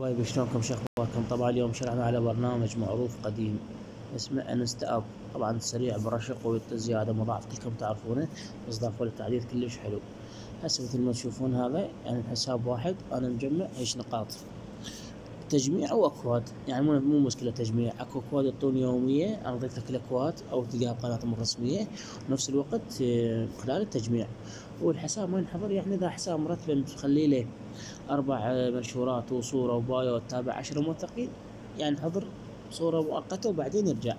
طيب شلونكم شو اخباركم؟ طبعا اليوم شرحنا على برنامج معروف قديم اسمه انستا اب. طبعا سريع برشق وزيادة مضاعف كلكم تعرفونه، بس ضافوا له تعديل كلش حلو. هسه مثل ما تشوفون هذا يعني بحساب واحد انا مجمع ايش نقاط تجميع او اكواد، يعني مو مشكله تجميع، اكو اكواد يعطوني يوميه، انا ضيف لك الاكواد او تلقاها بقناتهم الرسميه، ونفس الوقت خلال التجميع والحساب ما ينحضر. يعني اذا حساب مرتب تخلي له 4 منشورات وصوره وبايو وتتابع 10 موثقين، يعني حضر صوره مؤقته وبعدين يرجع.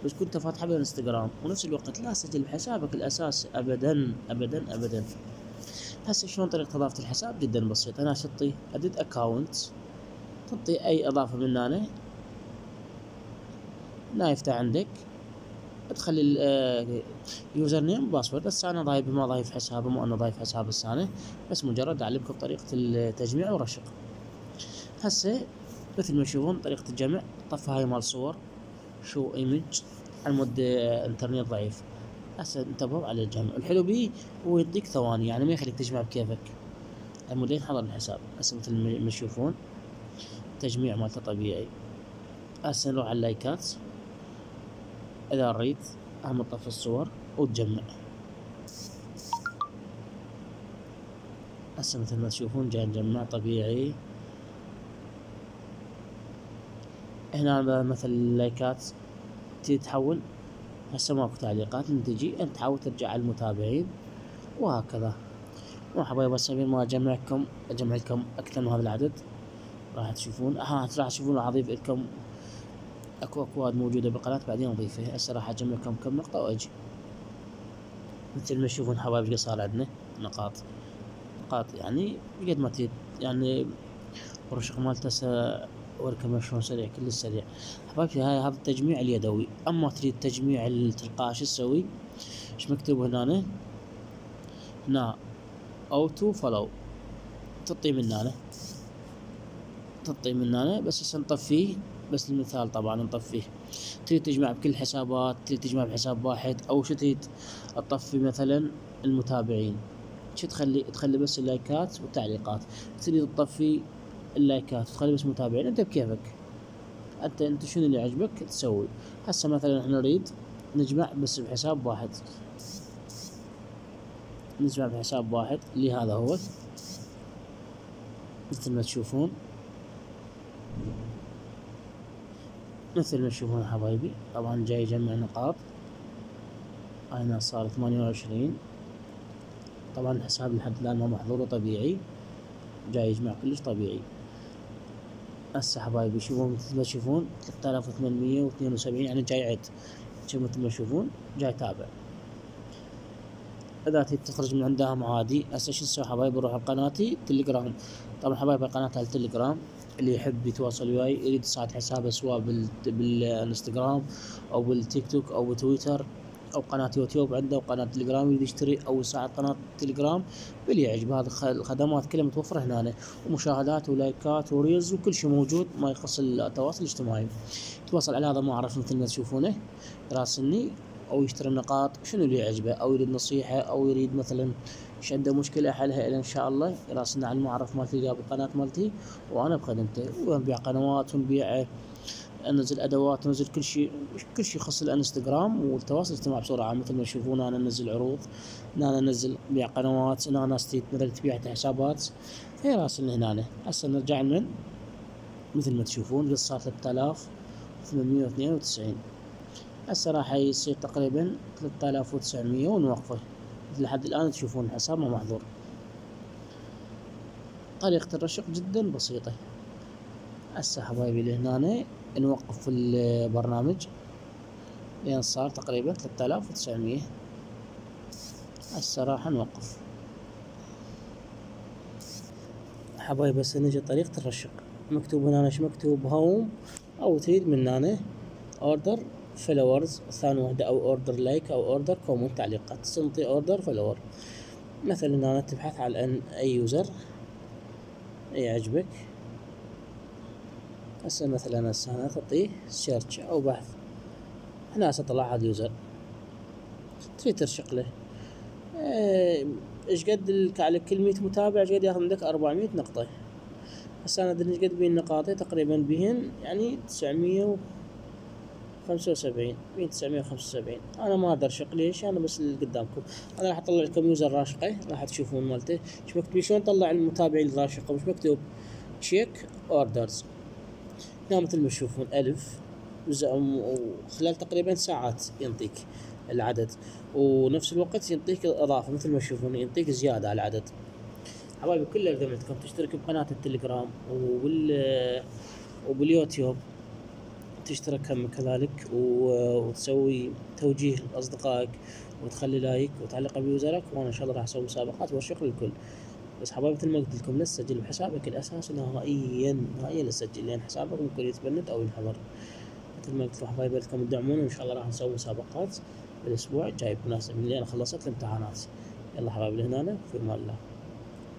بس كنت فاتحه بالانستغرام ونفس الوقت لا سجل بحسابك الاساسي ابدا ابدا ابدا. هسه شلون طريقه اضافه الحساب؟ جدا بسيط. انا تعطي اديت اكونت، تعطي اي اضافه من هنا يفتح عندك، تخلي اليوزر نيم باسورد. بس انا ضايف ما ضايف حسابه، مو انا ضايف حساب الثاني، بس مجرد اعلمكم طريقه التجميع والرشق. هسه مثل ما تشوفون طريقه الجمع، طفى هاي مال صور شو ايمج على مود انترنت ضعيف. هسه انتبهوا على الجمع الحلو بيه، هو يديك ثواني، يعني ما يخليك تجمع بكيفك المودين حضر الحساب. هسه مثل ما تشوفون تجميع مالته طبيعي. هسه نروح على اللايكات، اذا نريد اهم طفي الصور وتجمع. هسه مثل ما تشوفون جاي نجمع طبيعي. هنا مثل اللايكات تيجي تحول، هسه ماكو تعليقات، من تجي انت تحاول ترجع على المتابعين وهكذا. وحبايب هسه ما اجمع لكم اكثر من هذا العدد. راح تشوفون راح تشوفون، راح اضيف لكم اكو اكواد موجوده بالقناه بعدين اضيفها. هسه راح اجمع لكم كم نقطه واجي. مثل ما تشوفون حبايب صار عندنا نقاط يعني بقد ما تريد، يعني الرشق مالته وركم شلون سريع، كل سريع حبايبي. هذا التجميع اليدوي. اما تريد تجميع التلقائي شو تسوي؟ ايش مكتوب هنا اوتو فولو، تعطي من هنا بس هسه نطفيه، بس المثال طبعا نطفيه. تريد تجمع بكل الحسابات، تريد تجمع بحساب واحد، او شو تريد تطفي مثلا المتابعين، شو تخلي بس اللايكات والتعليقات. تريد تطفي اللايكات وتخلي بس متابعين، انت بكيفك، انت شنو اللي عجبك تسوي. هسه مثلا احنا نريد نجمع بس بحساب واحد، اللي هذا هو مثل ما تشوفون. حبايبي طبعا جاي يجمع نقاط. هنا صار 28. طبعا الحساب لحد الان ما محظور طبيعي، جاي يجمع كلش طبيعي. هسه حبايبي شوفون مثل ما تشوفون 3872، يعني جاي يعد. شوف مثل ما تشوفون جاي تابع. اذا تريد تخرج من عندهم عادي. هسه شو نسوي حبايبي؟ نروح على قناتي تليجرام. طبعا حبايبي قناتي على التليجرام، اللي يحب يتواصل وياي يريد يصعد حسابه سواء بالانستغرام او بالتيك توك او بتويتر او قناة يوتيوب عنده وقناة تليجرام، يريد يشتري او يصعد قناة تليجرام باللي يعجب. هذه الخدمات كلها متوفرة هنا، ومشاهدات ولايكات وريلز وكل شيء موجود ما يخص التواصل الاجتماعي. تواصل على هذا ما اعرف مثل ما تشوفونه راسلني، او يشتري النقاط شنو اللي يعجبه، او يريد نصيحة، او يريد مثلا ايش عنده مشكلة احلها الى ان شاء الله يراسلنا على المعرف مالتي جاب القناة مالتي وانا بخدمته. ونبيع قنوات ونبيع انزل ادوات ونزل كل شيء يخص الانستغرام والتواصل الاجتماعي بصورة عامة. مثل ما تشوفون انا انزل عروض، انا انزل بيع قنوات، انا ناس مثلا تبيع حسابات، هي راسلنا هنا. هسه نرجع مثل ما تشوفون صار 3892. هسه راح يصير تقريبا 3900 ونوقفه. لحد الآن تشوفون الحساب ما محظور. طريقة الرشق جدا بسيطة. هسه حبايبي لهنا نوقف في البرنامج لين صار تقريبا 3900. هسه راح نوقف حبايبي. هسه نجي طريقة الرشق. مكتوب هنا ايش مكتوب؟ هوم، او تريد من هنا اوردر فلورز ثاني وحدة، او اوردر لايك، او اوردر كومنت تعليقات. تنطي اوردر فلور مثلا هنا، تبحث على ان اي يوزر يعجبك. هسه مثلا انا تعطيه سيرش او بحث. هنا هسه طلع هذا اليوزر، تريد ترشق له ايش قد على كل 100 متابع ايش قد ياخذ عندك 400 نقطة. هسه انا ادري قد بين نقاطي تقريبا بهن يعني 975 بين 975. انا ما اقدر اشق ليش انا بس اللي قدامكم. انا راح اطلع لكم يوزر راشقه راح تشوفون مالته ايش مكتوب شلون طلع المتابعين الراشقه مش مكتوب تشيك اوردرز. هنا مثل ما تشوفون الف وخلال تقريبا ساعات ينطيك العدد ونفس الوقت ينطيك اضافه مثل ما تشوفون ينطيك زياده على العدد. حبايبي كل اللي بدكم تشترك بقناه التليجرام وباليوتيوب تشترك هم كذلك وتسوي توجيه لاصدقائك وتخلي لايك وتعلق بيوزرك وانا ان شاء الله راح اسوي مسابقات والشكر للكل. بس حبايبي مثل ما قلت لكم لا تسجل بحسابك الاساسي نهائيا لا تسجل لان حسابك ممكن يتبند او ينحظر. مثل ما قلت لكم حبايبي بدكم تدعمونا ان شاء الله راح نسوي مسابقات الاسبوع الجاي بمناسبة اللي انا خلصت الامتحانات. يلا حبايبي هنا في امان الله.